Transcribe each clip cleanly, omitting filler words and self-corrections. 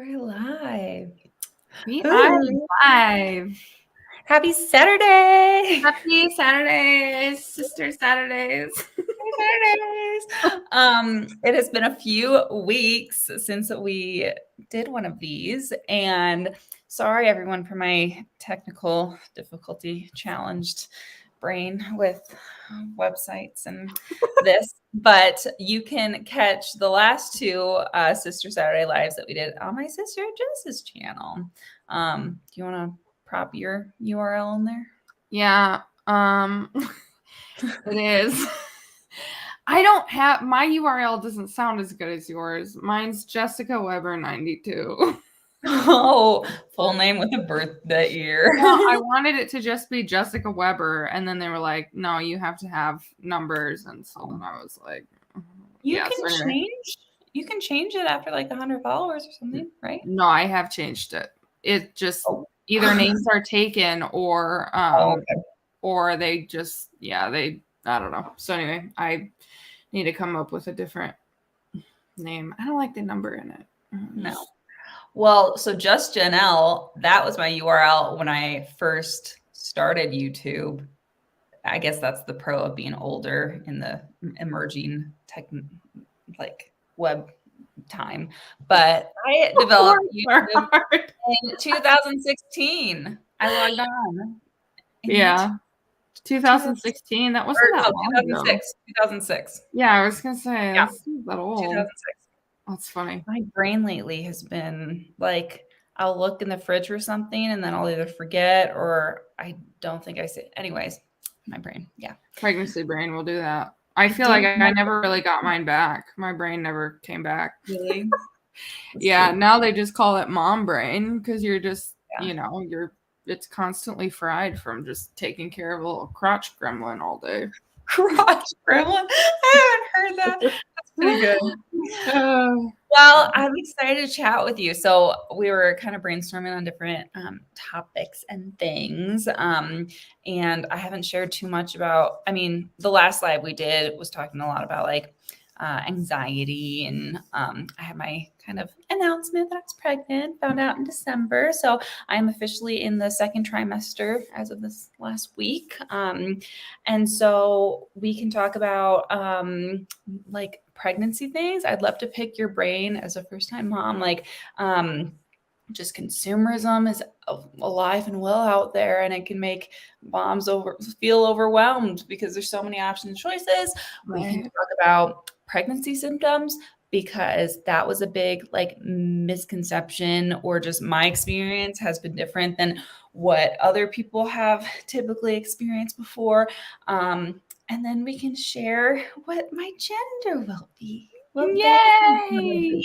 We're live. We are live. Happy Saturday. Happy Saturdays, Sister Saturdays. It has been a few weeks since we did one of these, and sorry everyone for my technical difficulty challenged brain with websites and this, but you can catch the last two Sister Saturday lives that we did on my sister Jess's channel. Do you want to prop your URL in there? Yeah, it is. I don't have my URL doesn't sound as good as yours. Mine's Jessica Weber 92. Oh, full name with a birthday year. Well, I wanted it to just be Jessica Weber, and then they were like, "No, you have to have numbers." And so then I was like, You can change it after like 100 followers or something, right? No, I have changed it. It just either names are taken or or they just I don't know. So anyway, I need to come up with a different name. I don't like the number in it. No. Well, so Just Janelle, that was my URL when I first started YouTube. I guess that's the pro of being older in the emerging like web time. But I developed YouTube in 2016. I logged on. Yeah. 2016. That wasn't that long 2006. 2006. Yeah, I was gonna say that's that old. 2006. That's funny. My brain lately has been like, I'll look in the fridge for something and then I'll either forget or I don't think I see. Anyways, my brain. Yeah. Pregnancy brain will do that. I feel like I never really got mine back. My brain never came back. Really? Yeah. Now they just call it mom brain because you're just, it's constantly fried from just taking care of a little crotch gremlin all day. Crotch gremlin? I haven't heard that. That's pretty good. Well, I'm excited to chat with you. So we were kind of brainstorming on different topics and things. And I haven't shared too much about, the last live we did was talking a lot about like anxiety. And I had my kind of announcement that I was pregnant, found out in December. So I'm officially in the second trimester as of this last week. And so we can talk about like pregnancy things. I'd love to pick your brain as a first-time mom. Like, just consumerism is alive and well out there, and it can make moms feel overwhelmed because there's so many options and choices. Right. We can talk about pregnancy symptoms because that was a big like misconception, or just my experience has been different than what other people have typically experienced before. And then we can share what my gender will be. Yay!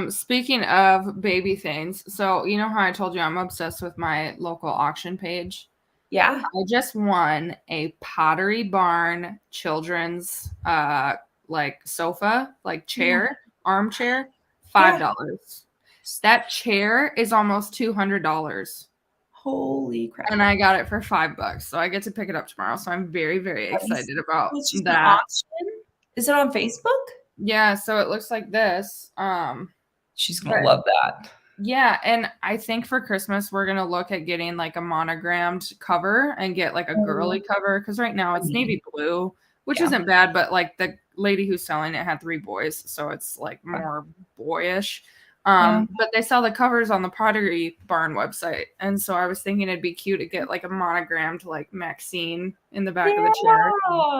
Speaking of baby things, so you know how I told you I'm obsessed with my local auction page? Yeah. I just won a Pottery Barn children's like sofa, like chair, armchair, $5. Yeah. That chair is almost $200. Holy crap. And I got it for $5. So I get to pick it up tomorrow. So I'm very, very excited about that. Is it on Facebook? Yeah, so it looks like this. She's gonna love that. Yeah, and I think for Christmas we're gonna look at getting like a monogrammed cover and get like a girly cover, because right now it's navy blue, which isn't bad, but like the lady who's selling it had 3 boys, so it's like more boyish. But they sell the covers on the Pottery Barn website, and so I was thinking it'd be cute to get like a monogrammed like Maxine in the back of the chair,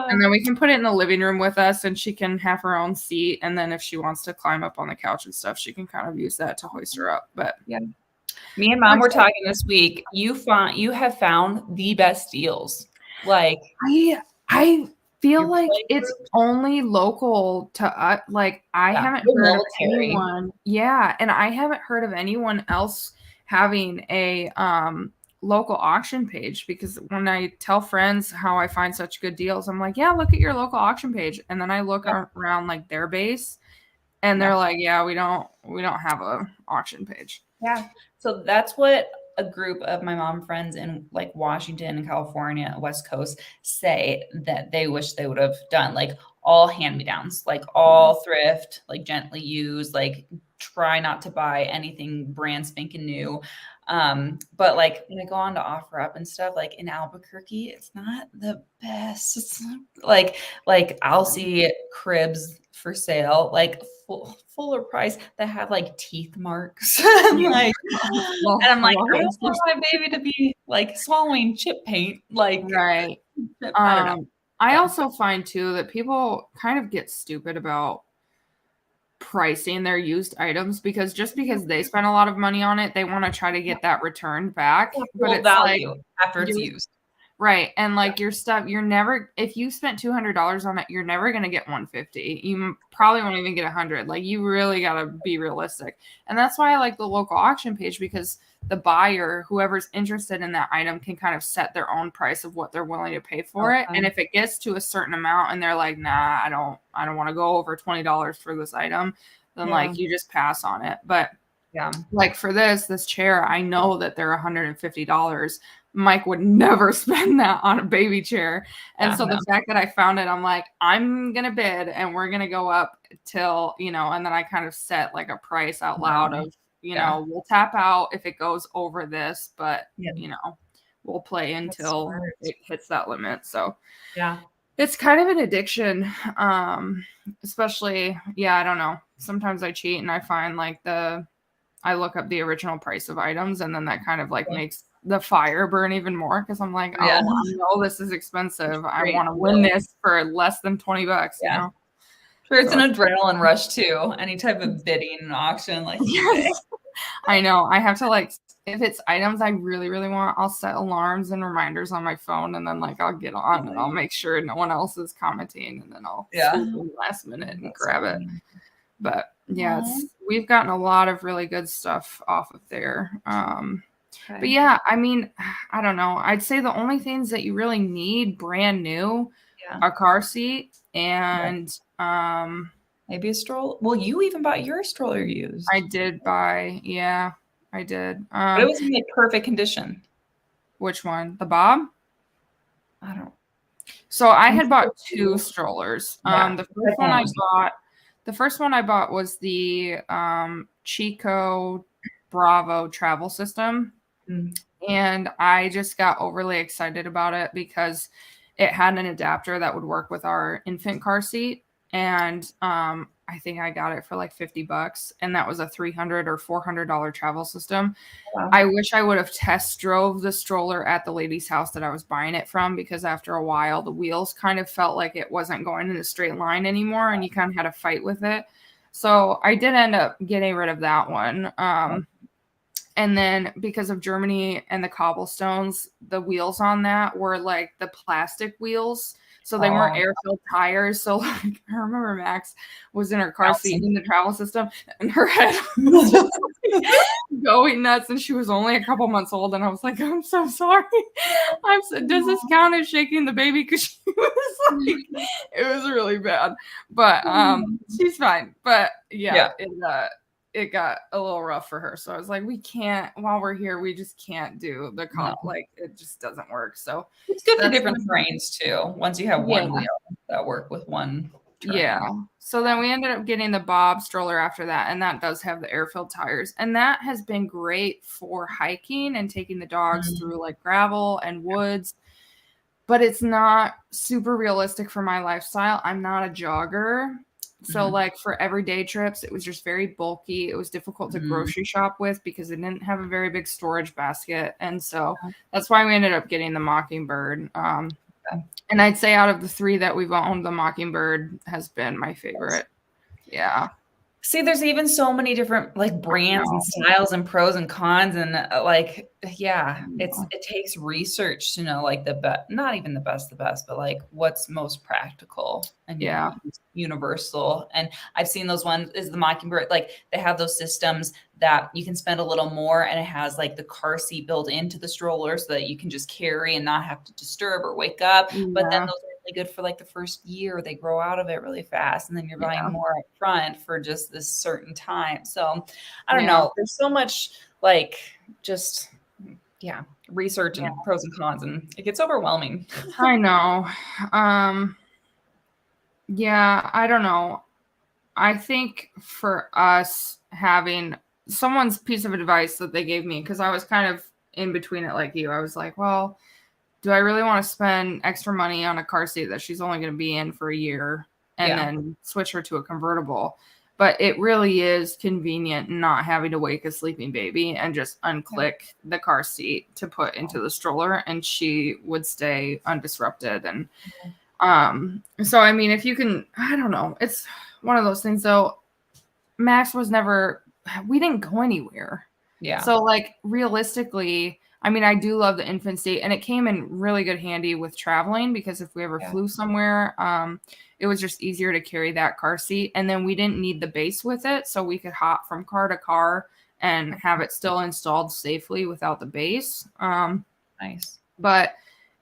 and then we can put it in the living room with us, and she can have her own seat, and then if she wants to climb up on the couch and stuff, she can kind of use that to hoist her up. But yeah, me and Mom were talking this week. You have found the best deals. Like I feel like it's only local to us. Like I haven't heard of anyone. Yeah, and I haven't heard of anyone else having a local auction page, because when I tell friends how I find such good deals, I'm like, yeah, look at your local auction page, and then I look around like their base, and they're like, yeah, we don't have a auction page. Yeah, so that's what a group of my mom friends in like Washington and California, West Coast, say that they wish they would have done. Like all hand-me-downs, like all thrift, like gently used, like try not to buy anything brand spanking new. But like when I go on to OfferUp and stuff, like in Albuquerque, it's not the best. It's not, like I'll see cribs for sale, like fuller price that have like teeth marks. And like, Well, and I'm like, I don't hamsters. want my baby to be like swallowing chip paint. Like, Right. I don't know. I Yeah. also find too that people kind of get stupid about pricing their used items because just because they spend a lot of money on it, they want to try to get that returned back. But Full it's like value after it's you're used. right. And like your stuff, you're never, if you spent $200 on it, you're never going to get 150. You probably won't even get 100. Like you really got to be realistic. And that's why I like the local auction page, because the buyer, whoever's interested in that item, can kind of set their own price of what they're willing to pay for it. And if it gets to a certain amount and they're like, nah, I don't want to go over $20 for this item, then like you just pass on it. But like for this chair, I know that they're $150. Mike would never spend that on a baby chair. And so the fact that I found it, I'm like, I'm going to bid and we're going to go up till, you know, and then I kind of set like a price out loud of, you know, we'll tap out if it goes over this, but you know, we'll play until it hits that limit. So it's kind of an addiction. Especially, I don't know. Sometimes I cheat and I find like I look up the original price of items, and then that kind of like makes the fire burn even more because I'm like, I know this is expensive. I want to win this for less than $20, you know? Sure, it's an adrenaline rush too. Any type of bidding and auction, like yes. I know. I have to like, if it's items I really, really want, I'll set alarms and reminders on my phone, and then like I'll get on and I'll make sure no one else is commenting, and then I'll swoop in last minute and grab it. But we've gotten a lot of really good stuff off of there. But yeah, I mean, I don't know. I'd say the only things that you really need brand new, a car seat and maybe a stroller. Well, you even bought your stroller used. I did buy, I did. But it was in like perfect condition. Which one? The Bob? I don't. So I had bought 2 strollers. The first one I bought was the Chico Bravo travel system. And I just got overly excited about it because it had an adapter that would work with our infant car seat. And I think I got it for like $50, and that was a $300 or $400 travel system. I wish I would have test drove the stroller at the lady's house that I was buying it from, because after a while the wheels kind of felt like it wasn't going in a straight line anymore, and you kind of had to fight with it. So I did end up getting rid of that one. And then because of Germany and the cobblestones, the wheels on that were like the plastic wheels. So they weren't air-filled tires. So like, I remember Max was in her car seat in the travel system, and her head was just like going nuts, and she was only a couple months old. And I was like, I'm so sorry. Does this count as shaking the baby? Because she was like, it was really bad. But she's fine. But it got a little rough for her. So I was like, we can't, while we're here, we just can't do the like it just doesn't work. So it's good for different terrains too. Once you have one wheel that work with one terrain. So then we ended up getting the Bob stroller after that, and that does have the air-filled tires, and that has been great for hiking and taking the dogs through like gravel and woods. But it's not super realistic for my lifestyle. I'm not a jogger. So like for everyday trips, it was just very bulky. It was difficult to grocery shop with because it didn't have a very big storage basket. And so that's why we ended up getting the Mockingbird. And I'd say out of the 3 that we've owned, the Mockingbird has been my favorite. Yeah. See, there's even so many different like brands and styles and pros and cons, and like, it takes research to know like the best, not even the best, but like what's most practical and universal. And I've seen those ones is the Mockingbird, like they have those systems that you can spend a little more, and it has like the car seat built into the stroller so that you can just carry and not have to disturb or wake up. But then those are really good for like the first year. They grow out of it really fast, and then you're buying more up front for just this certain time. So I don't know. There's so much like just research and pros and cons, and it gets overwhelming. I know. Yeah, I don't know. I think for us having someone's piece of advice that they gave me, because I was kind of in between it like you. I was like, well, do I really want to spend extra money on a car seat that she's only going to be in for a year and then switch her to a convertible? But it really is convenient not having to wake a sleeping baby and just unclick the car seat to put into the stroller, and she would stay undisrupted. And so I mean, if you can, I don't know, it's one of those things though. Max was never, we didn't go anywhere. Yeah. So like realistically, I mean, I do love the infant seat, and it came in really good handy with traveling, because if we ever flew somewhere, it was just easier to carry that car seat. And then we didn't need the base with it, so we could hop from car to car and have it still installed safely without the base. Nice. But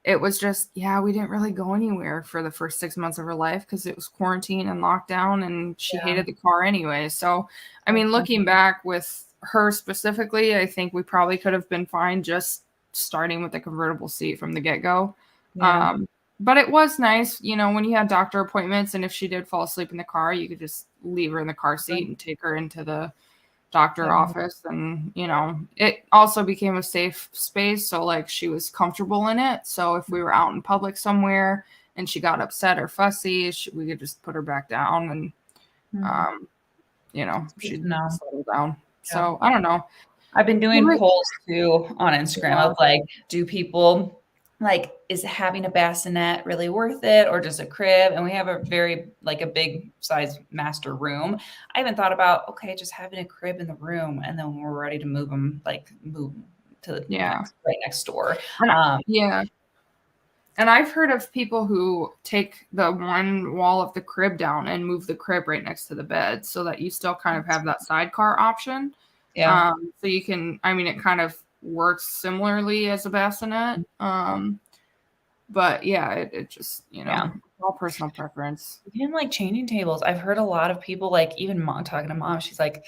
it was just, yeah, we didn't really go anywhere for the first 6 months of her life because it was quarantine and lockdown, and she hated the car anyway. So, I mean, looking back with her specifically, I think we probably could have been fine just starting with the convertible seat from the get-go. Yeah. But it was nice, you know, when you had doctor appointments, and if she did fall asleep in the car, you could just leave her in the car seat and take her into the doctor office. And you know, it also became a safe space, so like she was comfortable in it, so if we were out in public somewhere and she got upset or fussy, we could just put her back down, and you know, she'd settle down. So I don't know, I've been doing polls too on Instagram of like, do people like, is having a bassinet really worth it, or just a crib? And we have a very like a big size master room. I haven't thought about, okay, just having a crib in the room, and then when we're ready to move them, like move to the right next door. And I've heard of people who take the one wall of the crib down and move the crib right next to the bed, so that you still kind of have that sidecar option. Yeah. So you can, I mean, it kind of works similarly as a bassinet. But yeah, it just, you know, all personal preference. Even like changing tables, I've heard a lot of people, like even mom, talking to mom, she's like,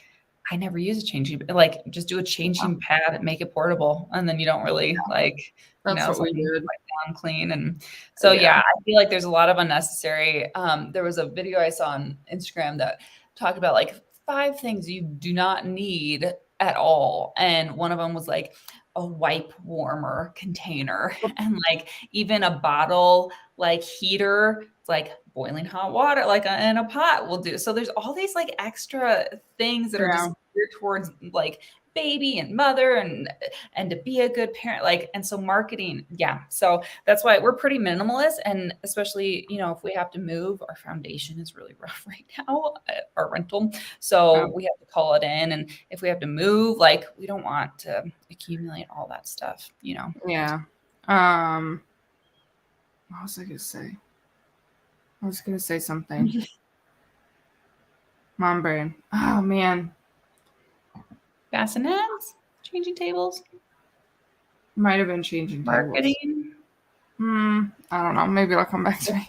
I never use a changing, like just do a changing pad and make it portable, and then you don't really like, you know, what we did. Down clean. And so I feel like there's a lot of unnecessary. There was a video I saw on Instagram that talked about like 5 things you do not need at all, and one of them was like a wipe warmer container, and like even a bottle like heater, like boiling hot water, like in a pot will do. So there's all these like extra things that are just geared towards like baby and mother, and to be a good parent, like, and so marketing. Yeah. So that's why we're pretty minimalist. And especially, you know, if we have to move, our foundation is really rough right now, our rental. So we have to call it in. And if we have to move, like, we don't want to accumulate all that stuff, you know? Yeah. What was I going to say? I was going to say something. Mom brain. Oh, man. Bassinets? Changing tables? Might have been changing marketing. Tables. I don't know. Maybe I'll come back to me.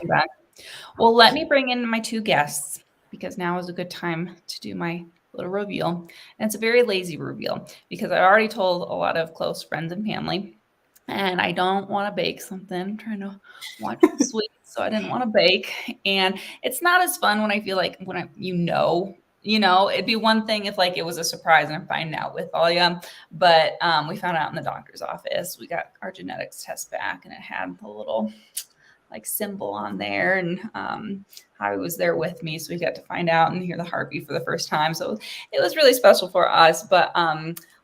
Well, let me bring in my 2 guests, because now is a good time to do my little reveal. And it's a very lazy reveal, because I already told a lot of close friends and family, and I don't want to bake something. I'm trying to watch the sweets, so I didn't want to bake. And it's not as fun when I feel like when you know, it'd be one thing if like it was a surprise and I'm finding out with all you. But we found out in the doctor's office. We got our genetics test back, and it had a little like symbol on there, and Javi was there with me, so we got to find out and hear the heartbeat for the first time. So it was really special for us. But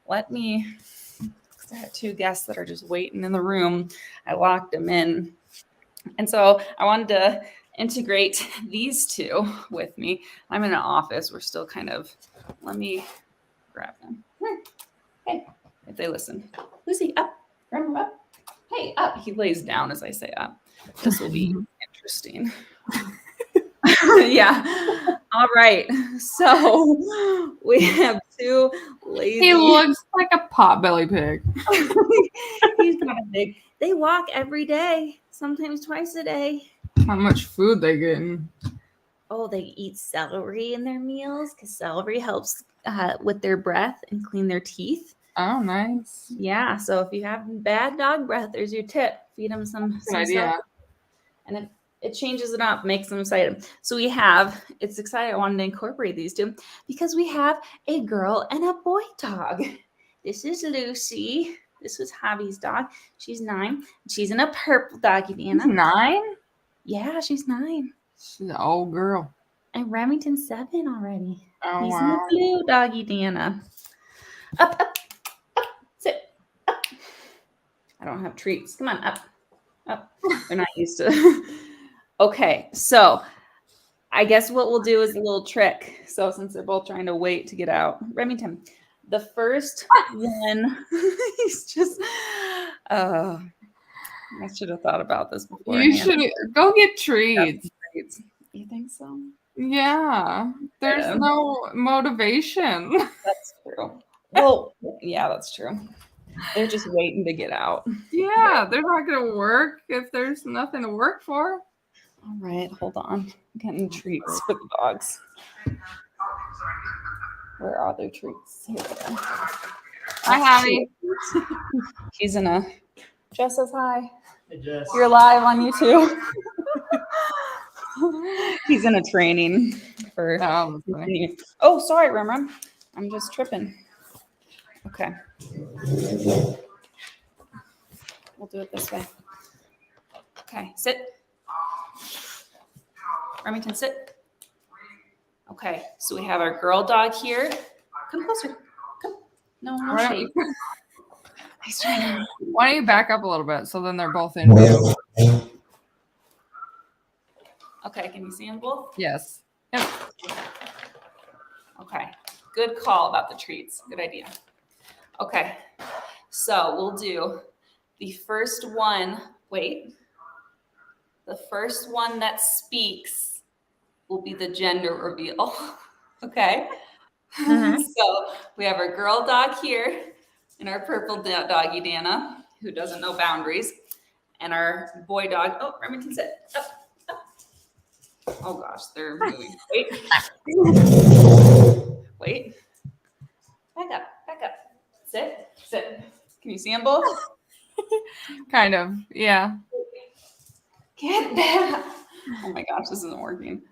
let me, because I have 2 guests that are just waiting in the room. I locked them in, and so I wanted to integrate these 2 with me. I'm in an office. We're still kind of, let me grab them. Hey, if they listen. Lucy, up. Run him up. Hey, up. He lays down as I say up. This will be interesting. Yeah. All right. So we have 2 lazy. He looks like a potbelly pig. He's not a big. They walk every day, sometimes twice a day. How much food they getting? Oh, they eat celery in their meals, because celery helps with their breath and clean their teeth. Oh, nice. Yeah. So if you have bad dog breath, there's your tip. Feed them some idea. And it changes it up, makes them excited. So we have, it's exciting. I wanted to incorporate these two because we have a girl and a boy dog. This is Lucy. This was Javi's dog. She's 9. She's in a purple doggy, Deanna. 9? Yeah, she's 9. She's an old girl. And Remington's 7 already. Oh, He's wow. in the blue doggy, Deanna. Up, up, up, sit, up. I don't have treats. Come on, up, up. They're not used to. Okay, so I guess what we'll do is a little trick. So since they're both trying to wait to get out, Remington, the first one, he's just, I should have thought about this before. You should go get treats. You think so? Yeah, there's no motivation. That's true. Well, yeah, that's true. They're just waiting to get out. Yeah, they're not going to work if there's nothing to work for. All right, hold on. I'm getting treats for the dogs. Where are their treats? Here they are. Hi, Javi. He's in a. Jess says hi. Hey, Jess. You're live on YouTube. He's in a training for. Oh, sorry, Rum. I'm just tripping. Okay. We'll do it this way. Okay, sit. Remington, sit. Okay, so we have our girl dog here. Come closer. Come. No shade. Why don't you back up a little bit so then they're both in view? Okay, can you see them both? Yes. Yep. Okay, good call about the treats. Good idea. Okay, so we'll do the first one. Wait. The first one that speaks will be the gender reveal. Okay? Mm-hmm. So we have our girl dog here and our purple doggy, Dana, who doesn't know boundaries, and our boy dog. Oh, Remington, sit. Up, up. Oh, gosh, they're moving. Wait. Wait. Back up. Sit. Can you see them both? Kind of, yeah. Get back. Oh my gosh, this isn't working.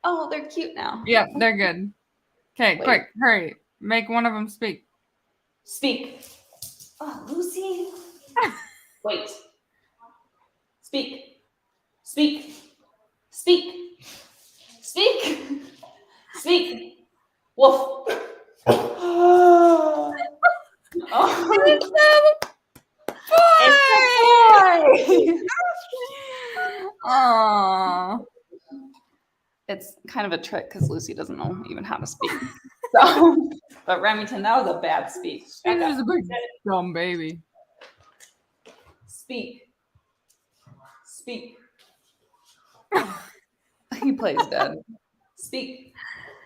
Oh, they're cute now. Yep, they're good. Okay, quick, hurry. Make one of them speak. Speak. Oh, Lucy. Wait. Speak. Woof. Oh. It's a boy. Aww. It's kind of a trick because Lucy doesn't know even how to speak. So, but Remington, that was a bad speech. She was a big dumb baby. Speak. He plays dead. Speak.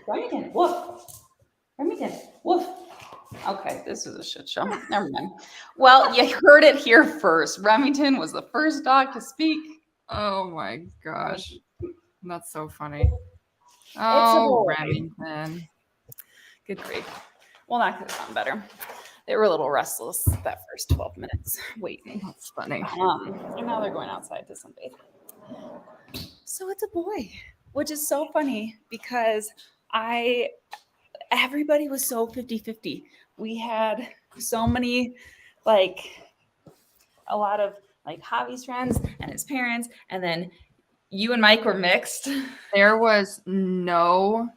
Remington, woof. Okay, this is a shit show. Never mind. Well, you heard it here first. Remington was the first dog to speak. Oh my gosh. That's so funny. Oh, Remington. Good grief. Well, that could have gone better. They were a little restless that first 12 minutes waiting. That's funny. And now they're going outside to sunbathe. So it's a boy, which is so funny because everybody was so 50-50. We had so many, a lot of Javi's friends and his parents, and then you and Mike were mixed. There was no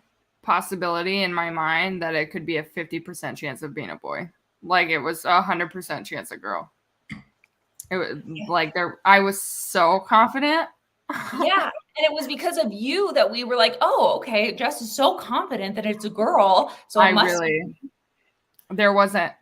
possibility in my mind that it could be a 50% chance of being a boy. It was 100% chance a girl. It was I was so confident. Yeah. And it was because of you that we were like, oh, okay, Jess is so confident that it's a girl. So there wasn't,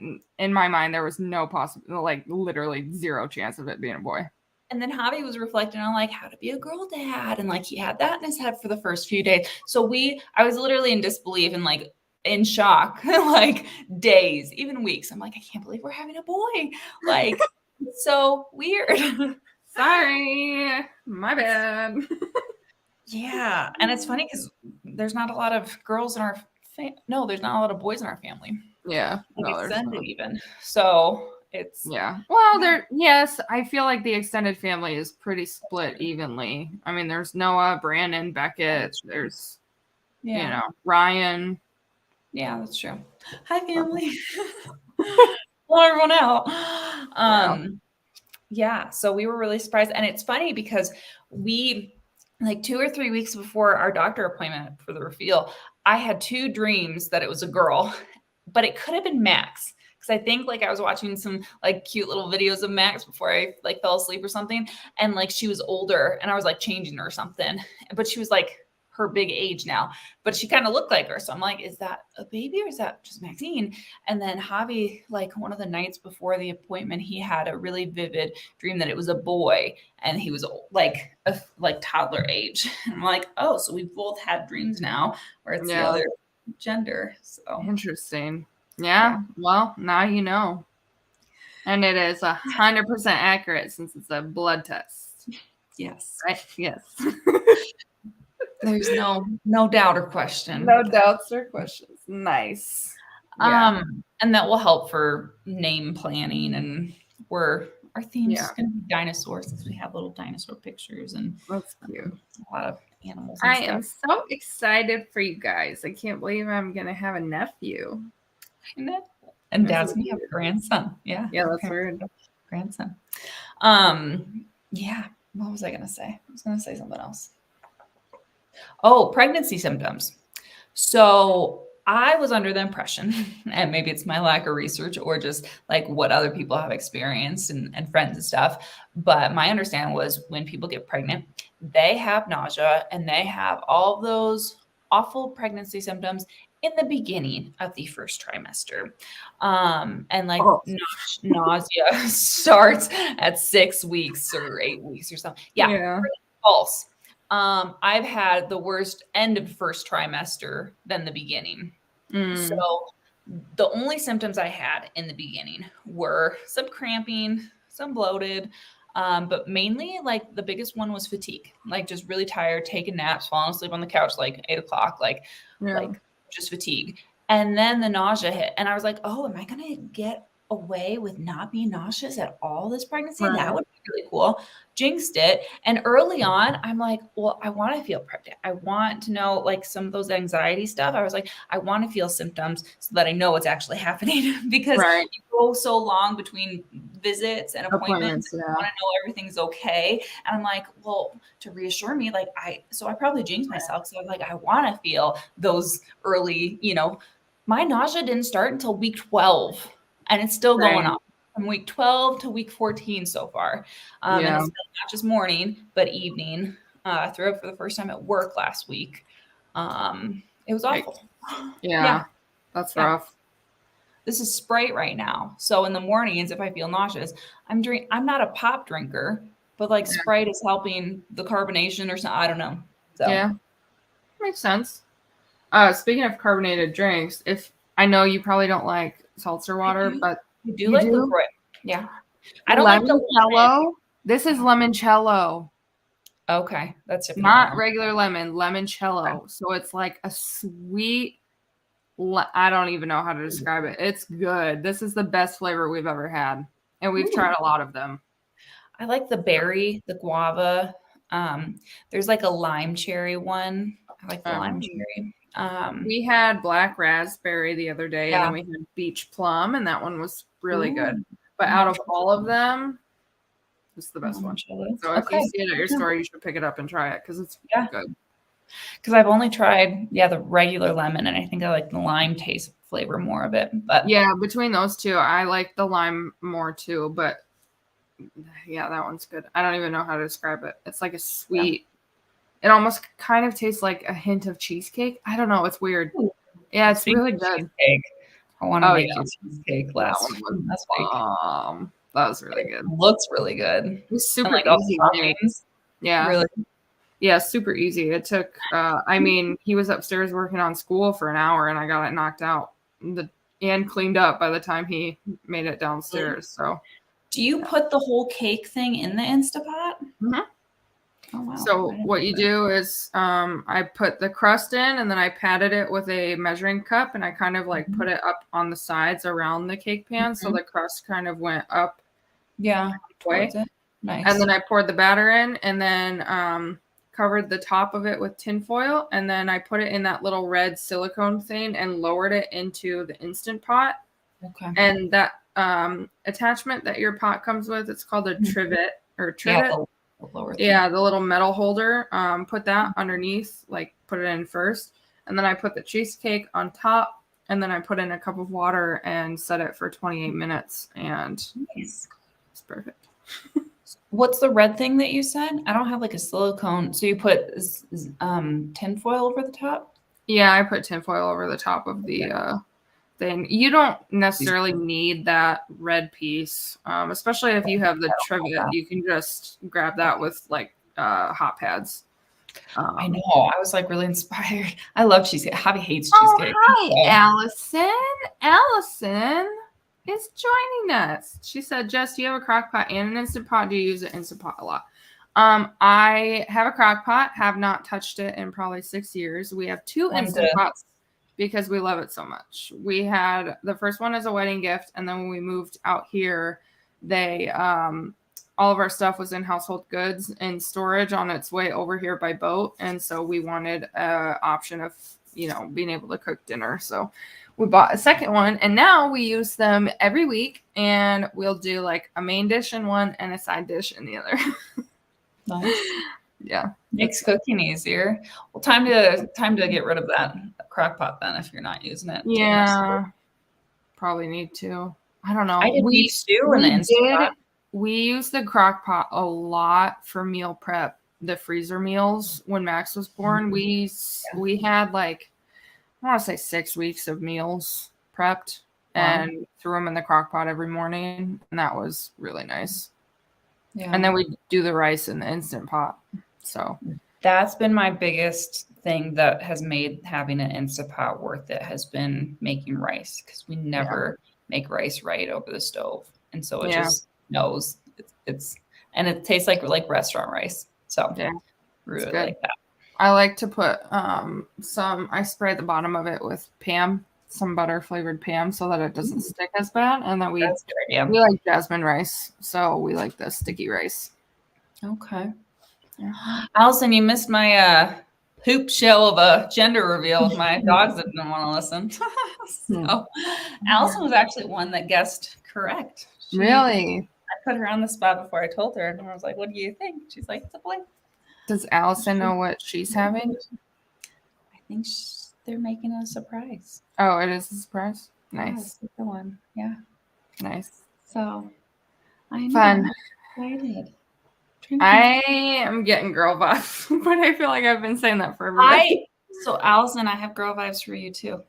in my mind, there was no possible, literally zero chance of it being a boy. And then Javi was reflecting on how to be a girl dad. And he had that in his head for the first few days. So I was literally in disbelief and in shock, days, even weeks. I'm like, I can't believe we're having a boy. It's so weird. Sorry, my bad. Yeah. And it's funny because there's not a lot of girls in there's not a lot of boys in our family. Yeah. Extended even. So It's Well, yes, I feel like the extended family is pretty split evenly. I mean, there's Noah, Brandon, Beckett, there's Ryan. Yeah, that's true. Hi, family. Pull everyone out. Yeah, so we were really surprised. And it's funny because we, like 2 or 3 weeks before our doctor appointment for the reveal, I had 2 dreams that it was a girl, but it could have been Max. Because I think like I was watching some like cute little videos of Max before I like fell asleep or something. And like she was older and I was like changing her or something. But she was like her big age now, but she kind of looked like her. So I'm like, is that a baby or is that just Maxine? And then Javi, like one of the nights before the appointment, he had a really vivid dream that it was a boy and he was like toddler age. And I'm like, oh, so we both had dreams now where it's the other gender. So interesting. Yeah. Well, now you know. And it is 100% accurate since it's a blood test. Yes. Right? Yes. There's no doubt or question. No doubts or questions. Nice. Yeah. And that will help for name planning, and our theme is going to be dinosaurs since we have little dinosaur pictures and that's cute. A lot of animals. And I am so excited for you guys. I can't believe I'm going to have a nephew. And Dad's going to have a grandson. Yeah. Yeah, that's weird. Grandson. Yeah. What was I going to say? I was going to say something else. Oh, pregnancy symptoms. So I was under the impression, and maybe it's my lack of research or just like what other people have experienced and friends and stuff. But my understanding was when people get pregnant, they have nausea and they have all those awful pregnancy symptoms in the beginning of the first trimester. And like nausea starts at 6 weeks or 8 weeks or something. Yeah. False. I've had the worst end of first trimester than the beginning. So the only symptoms I had in the beginning were some cramping, some bloated, but mainly like the biggest one was fatigue, like just really tired, taking naps, falling asleep on the couch, like 8 o'clock, like just fatigue. And then the nausea hit and I was like, oh, am I going to get away with not being nauseous at all this pregnancy? That would be really cool. Jinxed it. And early on, I'm like, well, I want to feel pregnant. I want to know like some of those anxiety stuff. I was like, I want to feel symptoms so that I know what's actually happening because you go so long between visits and appointments. I want to know everything's okay. And I'm like, well, to reassure me, like I probably jinxed myself. So I'm like, I want to feel those early, my nausea didn't start until week 12 and it's still going on. From week 12 to week 14 so far. And it's not just morning, but evening. I threw up for the first time at work last week. It was awful. Yeah. That's rough. This is Sprite right now. So in the mornings, if I feel nauseous, I'm not a pop drinker, but like Sprite is helping the carbonation or something. I don't know. So. Yeah. Makes sense. Speaking of carbonated drinks, I know you probably don't like seltzer water, but you do like LaCroix. Yeah. I don't like the limoncello. This is limoncello. Okay. That's different. Not regular lemon, limoncello. Okay. So it's like a sweet, I don't even know how to describe it. It's good. This is the best flavor we've ever had. And we've tried a lot of them. I like the berry, the guava. There's like a lime cherry one. I like the lime cherry. We had black raspberry the other day, and then we had beach plum, and that one was really good. But out of all of them, it's the best one. So if you see it at your store, you should pick it up and try it because it's good. Because I've only tried, the regular lemon, and I think I like the lime taste flavor more of it. But yeah, between those two, I like the lime more too. But yeah, that one's good. I don't even know how to describe it. It's like a sweet. It almost kind of tastes like a hint of cheesecake. I don't know. It's weird. Yeah, it's really good. Cheesecake. I want to make you cheesecake last week. That was really good. It looks really good. It was super easy. Yeah. Really? Yeah, super easy. It took, he was upstairs working on school for an hour and I got it knocked out and cleaned up by the time he made it downstairs. So, do you put the whole cake thing in the Instapot? Mm-hmm. Oh, wow. So what you do is I put the crust in, and then I patted it with a measuring cup, and I kind of like put it up on the sides around the cake pan, so the crust kind of went up. Yeah, towards it. Nice. And then I poured the batter in, and then covered the top of it with tin foil, and then I put it in that little red silicone thing and lowered it into the Instant Pot. Okay. And that attachment that your pot comes with, it's called a trivet or trivet. Yeah, the little metal holder. Put that underneath, like put it in first, and then I put the cheesecake on top, and then I put in a cup of water and set it for 28 minutes, and it's perfect. What's the red thing that you said? I don't have like a silicone. So you put tin foil over the top? Yeah, I put tin foil over the top of the thing. You don't necessarily need that red piece, especially if you have the trivet. You can just grab that with like hot pads. I know. I was like really inspired. I love cheesecake. Javi hates cheesecake. Oh, hi, Allison. Allison is joining us. She said, Jess, do you have a crock pot and an Instant Pot? Do you use an Instant Pot a lot? I have a crock pot, have not touched it in probably 6 years. We have 2 Instant Pots because we love it so much. We had the first one as a wedding gift, and then when we moved out here, they all of our stuff was in household goods and storage on its way over here by boat, and so we wanted an option of being able to cook dinner. So we bought a second one, and now we use them every week, and we'll do like a main dish in one and a side dish in the other. Nice. Yeah, makes cooking easier. Well, time to get rid of that crock pot then if you're not using it. Yeah, probably need to. I don't know. I did beef stew in the Instant Pot. We use the crock pot a lot for meal prep. The freezer meals when Max was born, we had like I want to say 6 weeks of meals prepped and threw them in the crock pot every morning, and that was really nice. Yeah. And then we do the rice in the Instant Pot. So that's been my biggest thing that has made having an Instant Pot worth it, has been making rice, because we never make rice right over the stove, and so it just knows it's and it tastes like restaurant rice. So really like that. I like to put I spray the bottom of it with Pam, some butter flavored Pam, so that it doesn't stick as bad. And then we like jasmine rice, so we like the sticky rice. Okay. Yeah. Allison, you missed my poop show of a gender reveal with my dogs that didn't want to listen. So Allison was actually one that guessed correct. Really? I put her on the spot before I told her, and I was like, "What do you think?" She's like, "It's a boy." Does Allison know what she's having? I think they're making a surprise. Oh, it is a surprise? Nice. Yeah, the one. Yeah. Nice. So I'm excited. I am getting girl vibes, but I feel like I've been saying that for everybody. So Allison, I have girl vibes for you too.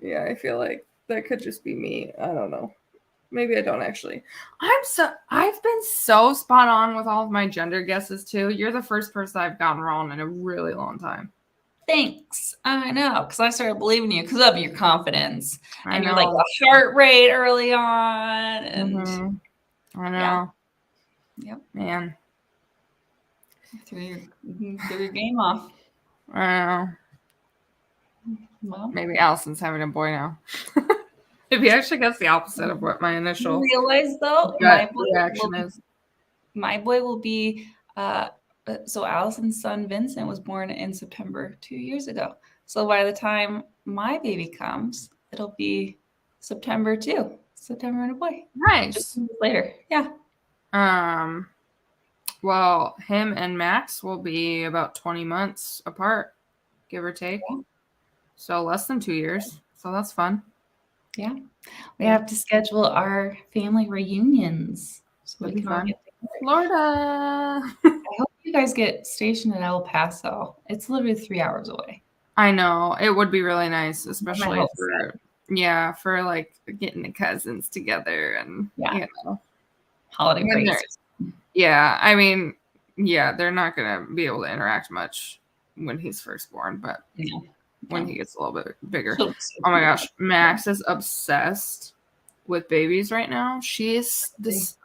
Yeah, I feel like that could just be me. I don't know. Maybe I don't actually. I've been so spot on with all of my gender guesses too. You're the first person I've gotten wrong in a really long time. Thanks. I know, because I started believing you because of your confidence. And you're like the heart rate early on. And I know. Yep. Man. Threw your game off. I know. Well, maybe Allison's having a boy now. Maybe I actually guess the opposite of what my initial realize though. My boy will be so Allison's son Vincent was born in September 2 years ago. So by the time my baby comes, it'll be September too. September and a boy. Nice. Just later. Yeah. Well, him and Max will be about 20 months apart, give or take. Yeah. So less than 2 years. So that's fun. Yeah. We have to schedule our family reunions. So we can all get together. Florida. I hope you guys get stationed in El Paso. It's literally 3 hours away. I know. It would be really nice, especially for like getting the cousins together and holiday breaks. Yeah, I mean, they're not gonna be able to interact much when he's first born, but when he gets a little bit bigger. Oh my gosh, Max is obsessed with babies right now. She is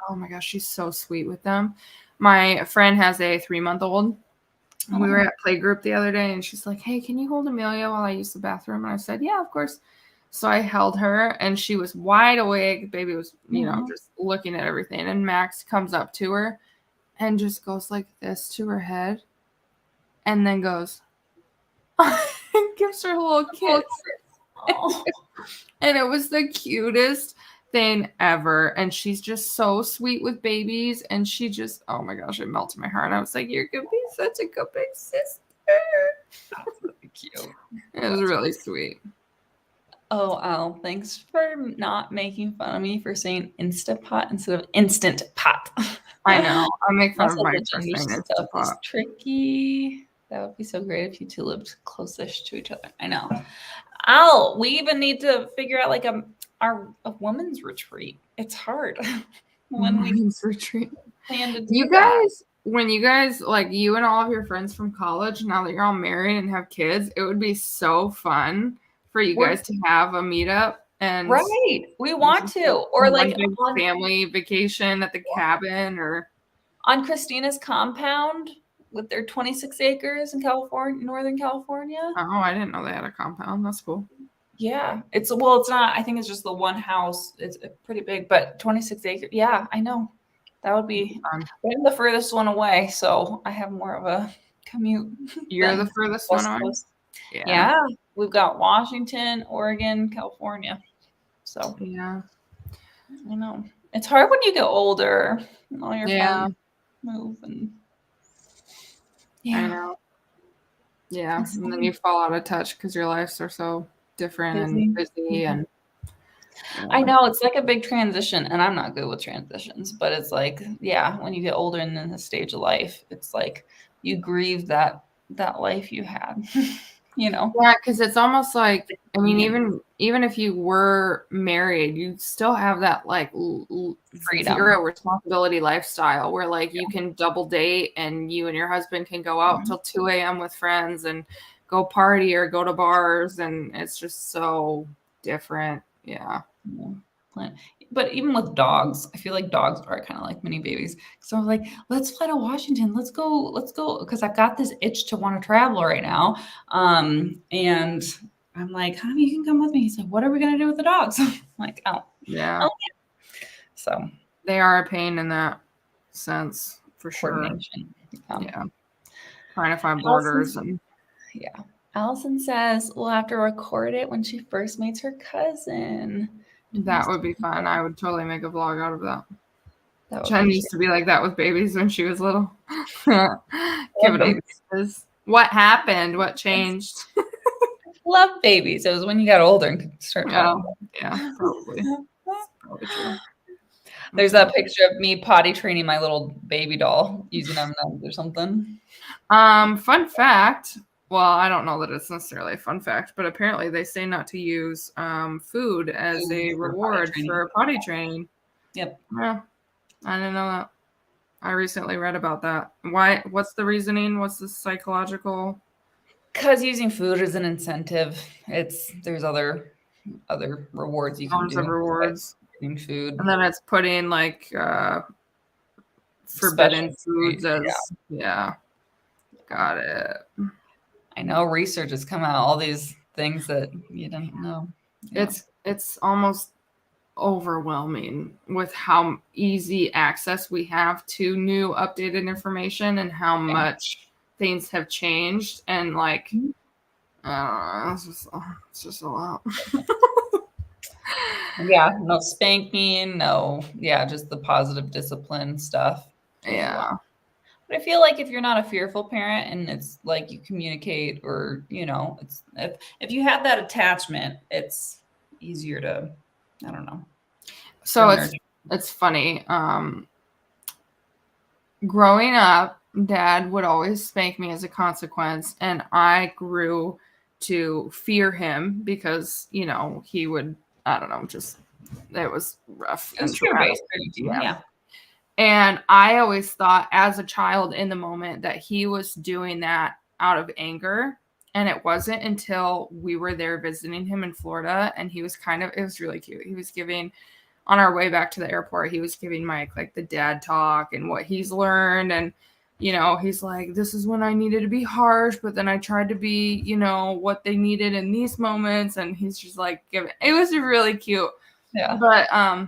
oh my gosh, she's so sweet with them. My friend has a 3-month-old. We were at playgroup the other day, and she's like, hey, can you hold Amelia while I use the bathroom? And I said, yeah, of course. So I held her, and she was wide awake. Baby was, just looking at everything. And Max comes up to her and just goes like this to her head, and then goes, and gives her a little kiss. Oh. And it was the cutest thing ever. And she's just so sweet with babies. And she just, oh my gosh, it melted my heart. I was like, you're going to be such a good big sister. That's really cute. It was really sweet. Oh, Al, thanks for not making fun of me for saying Instapot instead of Instant Pot. I know. I make fun of my gender stuff is tricky. That would be so great if you two lived close-ish to each other. I know. Al, we even need to figure out like a women's retreat. It's hard when women's retreat. Plan to do you guys, when you guys like you and all of your friends from college, now that you're all married and have kids, it would be so fun for you guys to have a meetup. And right, we want to, or like a family vacation at the cabin, or on Christina's compound with their 26 acres in California, Northern California. Oh, I didn't know they had a compound. That's cool. Yeah, it's not. I think it's just the one house. It's pretty big, but 26 acres. Yeah, I know. That would be. I'm the furthest one away, so I have more of a commute. You're the furthest one away. Yeah, we've got Washington, Oregon, California. So yeah, I know it's hard when you get older and all your friends move and. I know. Yeah, and then you fall out of touch because your lives are so different and busy and. I know it's like a big transition, and I'm not good with transitions, but it's like, when you get older and in this stage of life, it's like you grieve that life you had, Yeah, because it's almost like, I mean, even if you were married, you still have that like freedom, zero responsibility lifestyle where like you can double date and you and your husband can go out till 2 a.m. with friends and go party or go to bars, and it's just so different. Yeah. But even with dogs, I feel like dogs are kind of like mini babies. So I was like, let's fly to Washington. Let's go. Because I've got this itch to want to travel right now. And I'm like, honey, you can come with me. He's like, what are we going to do with the dogs? I'm like, oh. Yeah. So they are a pain in that sense, for sure. Yeah. Trying to find borders. Allison says we'll have to record it when she first meets her cousin. That would be fun. I would totally make a vlog out of that. Jen used to be like that with babies when she was little. Give it a what happened? What changed? Love babies. It was when you got older and could start talking. Yeah, probably. Probably true. There's that picture of me potty training my little baby doll using M&Ms or something. Fun fact. Well, I don't know that it's necessarily a fun fact, but apparently they say not to use food as a reward for potty training. Yep. Yeah, I didn't know that. I recently read about that. Why? What's the reasoning? What's the psychological? Because using food is an incentive. There's other rewards you can do. Rewards. Using food. And then it's putting like forbidden foods as Got it. I know research has come out, all these things that you didn't know. It's almost overwhelming with how easy access we have to new updated information and how much things have changed, and like it's just a lot. No spanking, just the positive discipline stuff. But I feel like if you're not a fearful parent and it's like you communicate, or it's if you have that attachment, it's easier to, I don't know. So it's funny. Growing up, Dad would always spank me as a consequence, and I grew to fear him because he would, I don't know, just it was rough. It was fear-based. Yeah. And I always thought as a child in the moment that he was doing that out of anger. And it wasn't until we were there visiting him in Florida, and he was it was really cute. He was giving on our way back to the airport, he was giving Mike like the dad talk and what he's learned. And, you know, he's like, this is when I needed to be harsh, but then I tried to be, you know, what they needed in these moments. And he's just like, it was really cute. Yeah. But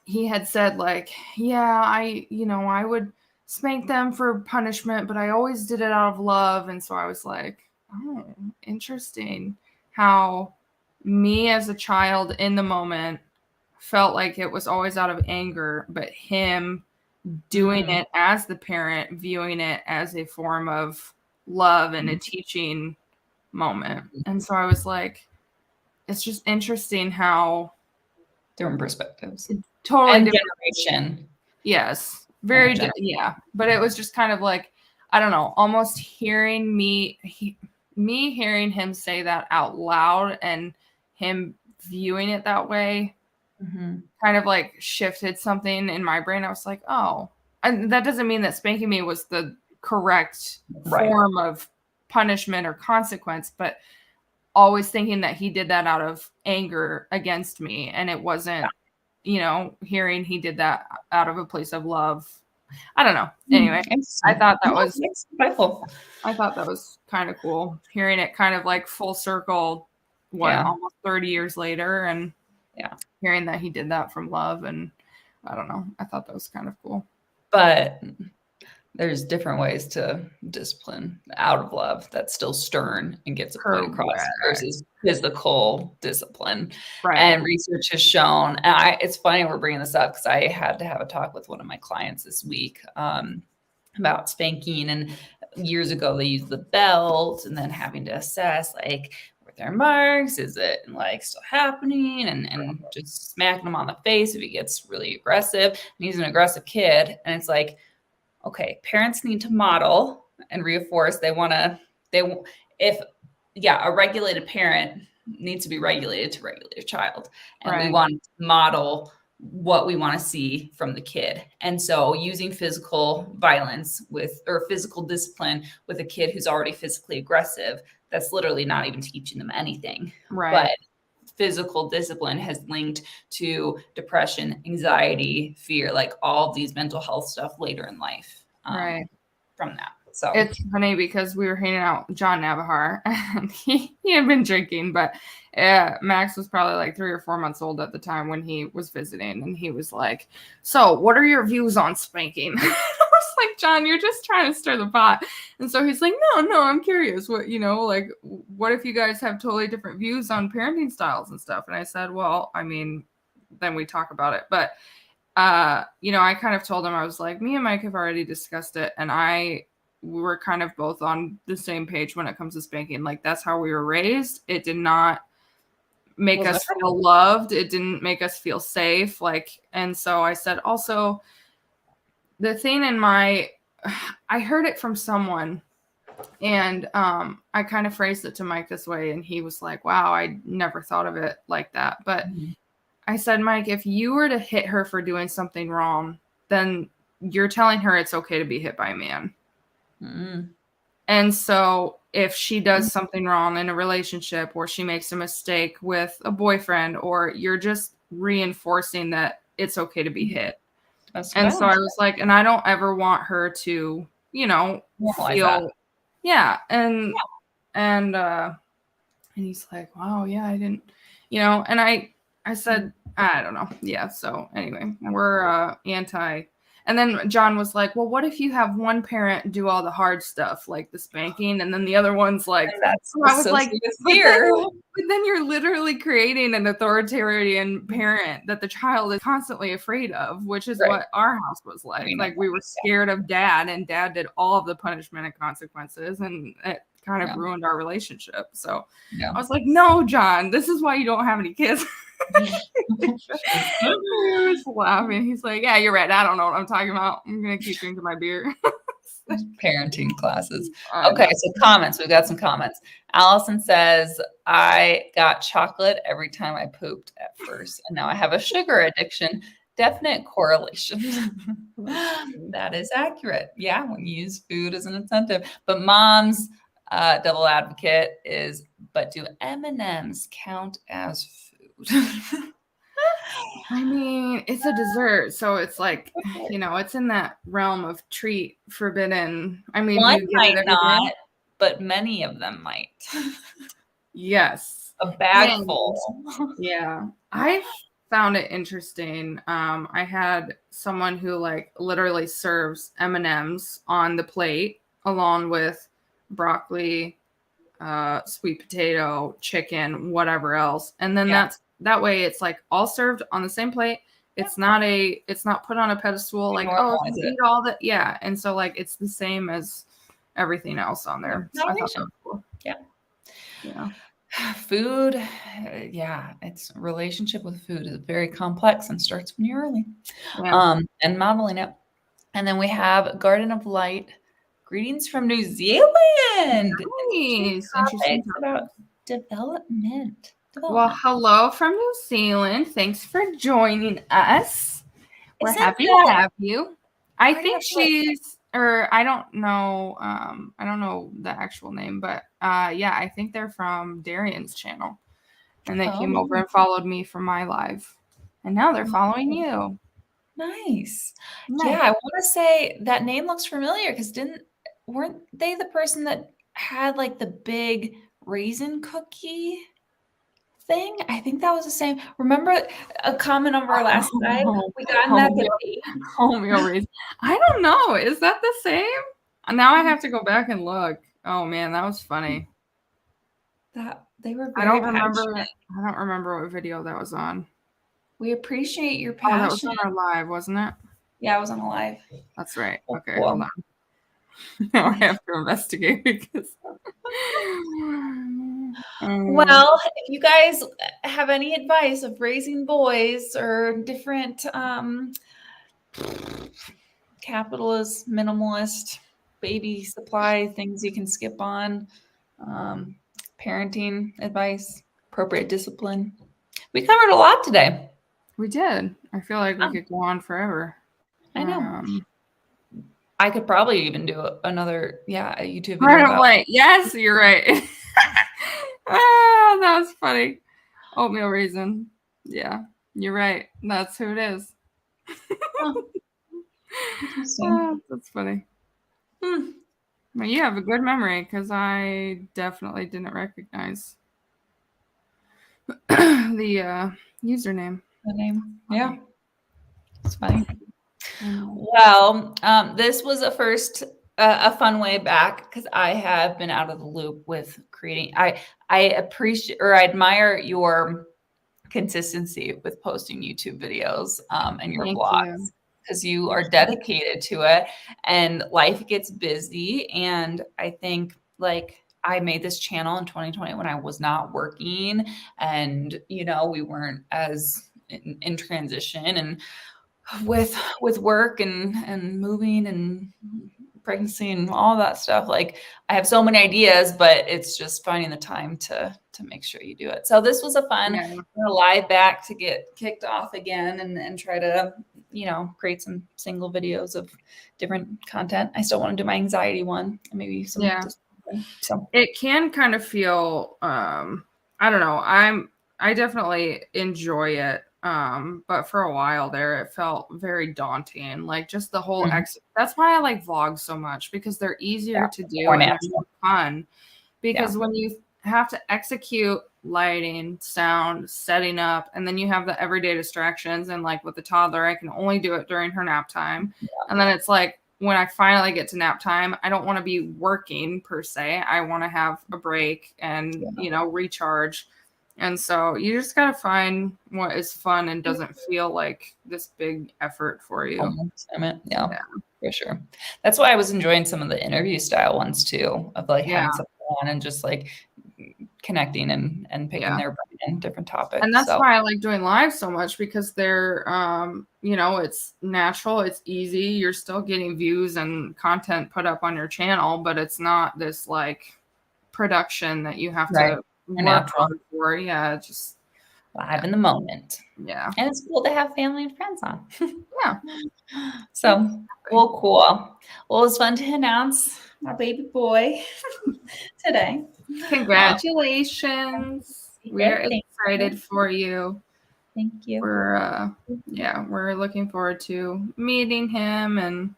he had said like, yeah, I would spank them for punishment, but I always did it out of love. And so I was like, oh, interesting how me as a child in the moment felt like it was always out of anger, but him doing it as the parent, viewing it as a form of love and a teaching moment. And so I was like, it's just interesting how different perspectives, totally and different generation. Yes, very yeah. But it was just kind of like, I don't know, almost hearing me hearing him say that out loud and him viewing it that way kind of like shifted something in my brain. I was like, oh, and that doesn't mean that spanking me was the correct form of punishment or consequence, but always thinking that he did that out of anger against me, and it wasn't, you know, hearing he did that out of a place of love. I don't know. Anyway, I thought that was playful. I thought that was kind of cool, hearing it kind of like full circle, almost 30 years later, and hearing that he did that from love. And I don't know, I thought that was kind of cool. But there's different ways to discipline out of love that's still stern and gets a point across versus physical discipline. And research has shown, and it's funny we're bringing this up because I had to have a talk with one of my clients this week about spanking. And years ago, they used the belt and then having to assess like, were there marks? Is it like still happening? And just smacking him on the face if he gets really aggressive. And he's an aggressive kid. And it's like, okay, parents need to model and reinforce. A regulated parent needs to be regulated to regulate a child. And we want to model what we want to see from the kid. And so using physical violence or physical discipline with a kid who's already physically aggressive, that's literally not even teaching them anything. But physical discipline has linked to depression, anxiety, fear, like all of these mental health stuff later in life from that. So it's funny because we were hanging out with John Navahar, and he had been drinking, but Max was probably like 3 or 4 months old at the time when he was visiting, and he was like, so what are your views on spanking? I was like, John, you're just trying to stir the pot. And so he's like, no, I'm curious. What, like, what if you guys have totally different views on parenting styles and stuff? And I said, well, I mean, then we talk about it. But, I kind of told him, I was like, me and Mike have already discussed it. And we were kind of both on the same page when it comes to spanking. Like, that's how we were raised. It did not make us feel loved. It didn't make us feel safe. Like, and so I said, also, the thing I heard it from someone, and I kind of phrased it to Mike this way, and he was like, wow, I never thought of it like that. But I said, Mike, if you were to hit her for doing something wrong, then you're telling her it's okay to be hit by a man. And so if she does something wrong in a relationship, or she makes a mistake with a boyfriend, or you're just reinforcing that it's okay to be hit. And so I was like, and I don't ever want her to, feel, and he's like, wow, yeah, I didn't, and I said, I don't know. Yeah. So anyway, we're anti. And then John was like, well, what if you have one parent do all the hard stuff, like the spanking, and then the other one's like, I was like, but then you're literally creating an authoritarian parent that the child is constantly afraid of, which is what our house was like. Like, we were scared of dad, and dad did all of the punishment and consequences, and it kind of ruined our relationship. So I was like, no, John, this is why you don't have any kids. He was laughing. He's like, yeah, you're right. I don't know what I'm talking about. I'm going to keep drinking my beer. Parenting classes. Okay, so comments. We've got some comments. Allison says, I got chocolate every time I pooped at first, and now I have a sugar addiction. Definite correlation. That is accurate. Yeah, when you use food as an incentive. But mom's double advocate is, but do M&Ms count as food? I mean, it's a dessert, so it's like, it's in that realm of treat forbidden. I mean, do One you get it might every day? not, but many of them might. Yes. A bag And full. yeah, I found it interesting. I had someone who like literally serves M&Ms on the plate along with broccoli, sweet potato, chicken, whatever else. And then Yeah. that way it's like all served on the same plate. It's not put on a pedestal like, oh, if Normalize you it. eat all that. Yeah. And so like it's the same as everything else on there. So I thought that Moderation. was cool. Yeah. Yeah. Food, yeah, its relationship with food is very complex and starts when you're early. Yeah. And modeling it. And then we have Garden of Light, greetings from New Zealand. Interesting Nice. Interesting topics topic. about development. Well, Development. hello from New Zealand. Thanks for joining us. We're Isn't happy to that have you. I part think of like I don't know, I don't know the actual name, but yeah, I think they're from Darian's channel. And they came over oh, and followed me for my live. And now they're following you. nice. Yeah, Nice. I want to say that name looks familiar because weren't they the person that had like the big raisin cookie thing? I think that was the same. Remember a comment on our last live? We got in that debate. Homeo raisins. I don't know. Is that the same? Now I have to go back and look. Oh man, that was funny. That they were I very don't passionate. remember what video that was on. We appreciate your Oh, that was passion. on our live, wasn't it? Yeah, I was on a live. That's right. Oh, Okay, hold cool. on. Now I have to investigate because Well, if you guys have any advice of raising boys or different capitalist, minimalist, baby supply things you can skip on, parenting advice, appropriate discipline. We covered a lot today. we did. I feel like we could go on forever. I know. I could probably even do another, a YouTube video Right about away. Yes, you're right. That was funny. Oatmeal raisin. Yeah, you're right. That's who it is. interesting. That's funny. Well, you have a good memory because I definitely didn't recognize the username. The name. Yeah. It's funny. Mm. Well, this was a fun way back because I have been out of the loop with creating. I appreciate or I admire your consistency with posting YouTube videos and your Thank vlogs you. because you are dedicated to it and life gets busy. And I think like I made this channel in 2020 when I was not working and, we weren't as in transition and with work and moving and pregnancy and all that stuff. Like I have so many ideas, but it's just finding the time to make sure you do it. So this was a fun live back to get kicked off again and try to, create some single videos of different content. I still want to do my anxiety one and maybe some so it can kind of feel I don't know. I definitely enjoy it. But for a while there, it felt very daunting. Like just the whole that's why I like vlogs so much because they're easier to do and they're more fun. Because when you have to execute lighting, sound, setting up, and then you have the everyday distractions. And like with the toddler, I can only do it during her nap time. And then it's like when I finally get to nap time, I don't want to be working per se. I want to have a break and, recharge. And so you just got to find what is fun and doesn't feel like this big effort for you. Yeah, for sure. That's why I was enjoying some of the interview style ones too, of like having something on and just like connecting and picking their brain in different topics. And that's why I like doing live so much because they're, it's natural, it's easy. You're still getting views and content put up on your channel, but it's not this like production that you have to work hard for. Yeah, just live in the moment. Yeah. And it's cool to have family and friends on. Yeah. So, well, cool. Well, it's fun to announce my baby boy today. Congratulations. We're excited for you. Thank you. We're looking forward to meeting him and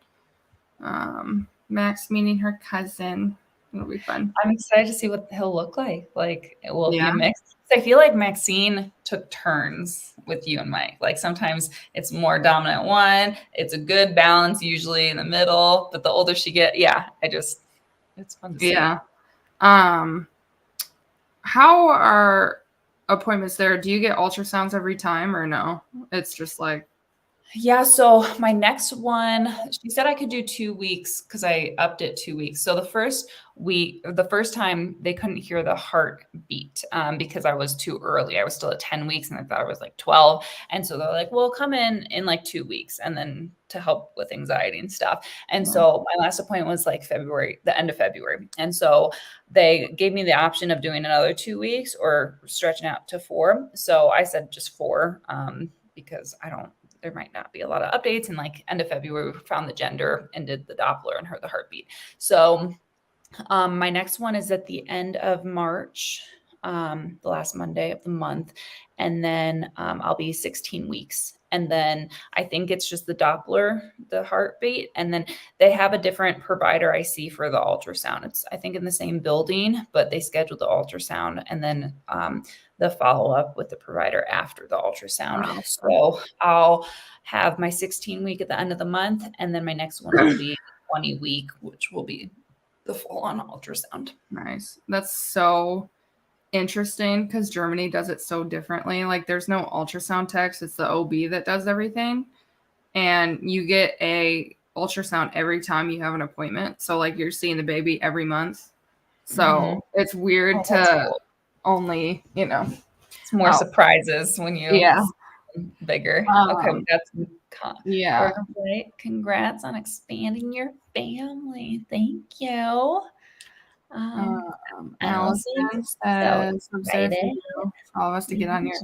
Max meeting her cousin. It'll be fun. I'm excited to see what he'll look like. Like, it will be a mix. I feel like Maxine took turns with you and Mike. Like, sometimes it's more dominant one. It's a good balance usually in the middle. But the older she gets, it's fun to see. Yeah. How are appointments there? Do you get ultrasounds every time or no? It's just like. Yeah, so my next one, she said I could do 2 weeks because I upped it 2 weeks. So the first time they couldn't hear the heartbeat because I was too early. I was still at 10 weeks and I thought I was like 12. And so they're like, well, come in like 2 weeks and then to help with anxiety and stuff. And so my last appointment was like the end of February. And so they gave me the option of doing another 2 weeks or stretching out to 4. So I said just 4 because there might not be a lot of updates. And like end of February, we found the gender and did the Doppler and heard the heartbeat. So my next one is at the end of March, the last Monday of the month. And then I'll be 16 weeks. And then I think it's just the Doppler, the heartbeat. And then they have a different provider I see for the ultrasound. It's, I think, in the same building, but they scheduled the ultrasound and then the follow-up with the provider after the ultrasound. Wow. So I'll have my 16 week at the end of the month. And then my next one will be 20 week, which will be the full-on ultrasound. Nice. That's so interesting because Germany does it so differently. Like, there's no ultrasound techs, it's the OB that does everything, and you get a ultrasound every time you have an appointment. So like, you're seeing the baby every month. So it's weird to only, it's more surprises when you bigger. Okay, that's right. Congrats on expanding your family. Thank you. Allison says, I'm excited for you, all of us to get on your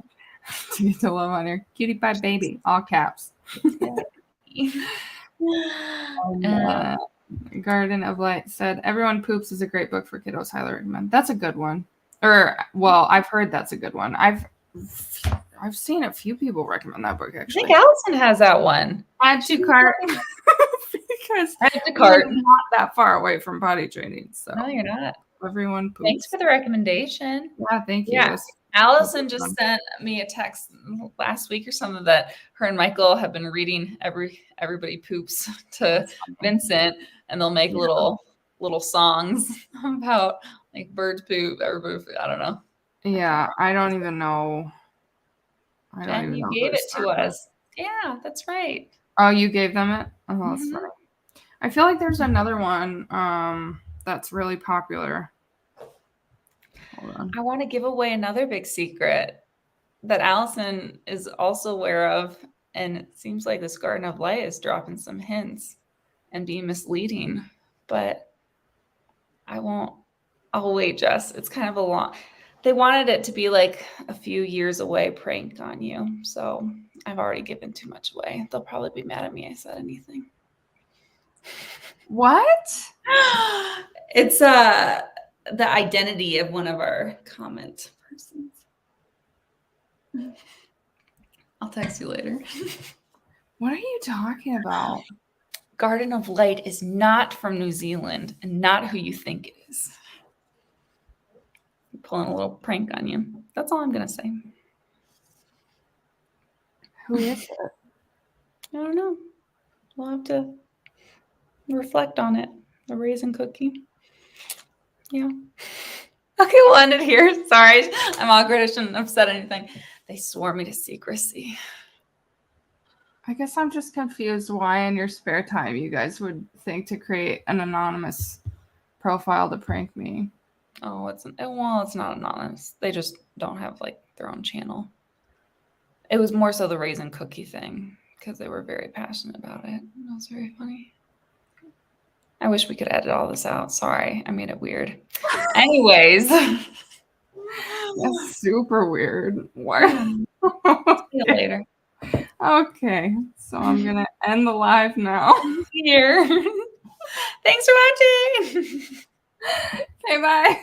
to get to love on your cutie pie baby, all caps. Garden of Light said, Everyone Poops is a great book for kiddos. Highly recommend. That's a good one. I've heard that's a good one. I've seen a few people recommend that book, actually. I think Allison has that one. Add to cart. Because we're not that far away from potty training. So no, you're not. Everyone Poops. Thanks for the recommendation. Yeah, thank you. Yeah. Allison just sent me a text last week or something that her and Michael have been reading Everybody Poops to Vincent, and they'll make little songs about like birds poop, everybody poop. I don't know. Yeah, I don't even know. And you gave it to us. Yeah, that's right. Oh, you gave them it? Oh, that's funny. I feel like there's another one that's really popular. Hold on. I want to give away another big secret that Allison is also aware of. And it seems like this Garden of Light is dropping some hints and being misleading. But I'll wait, Jess. It's kind of a long. They wanted it to be like a few years away prank on you. So I've already given too much away. They'll probably be mad at me I said anything. What? It's the identity of one of our comment persons. I'll text you later. What are you talking about? Garden of Light is not from New Zealand and not who you think it is. I'm pulling a little prank on you. That's all I'm going to say. Who is it? I don't know. We'll have to reflect on it. The raisin cookie. Yeah. Okay, we'll end it here. Sorry, I'm awkward. I shouldn't have said anything. They swore me to secrecy. I guess I'm just confused why in your spare time you guys would think to create an anonymous profile to prank me. Oh, it's not anonymous. They just don't have like their own channel. It was more so the raisin cookie thing because they were very passionate about it. That was very funny. I wish we could edit all this out. Sorry, I made it weird. Anyways. That's super weird. Why? See you later. Okay, so I'm going to end the live now. Here. Thanks for watching. Okay, bye.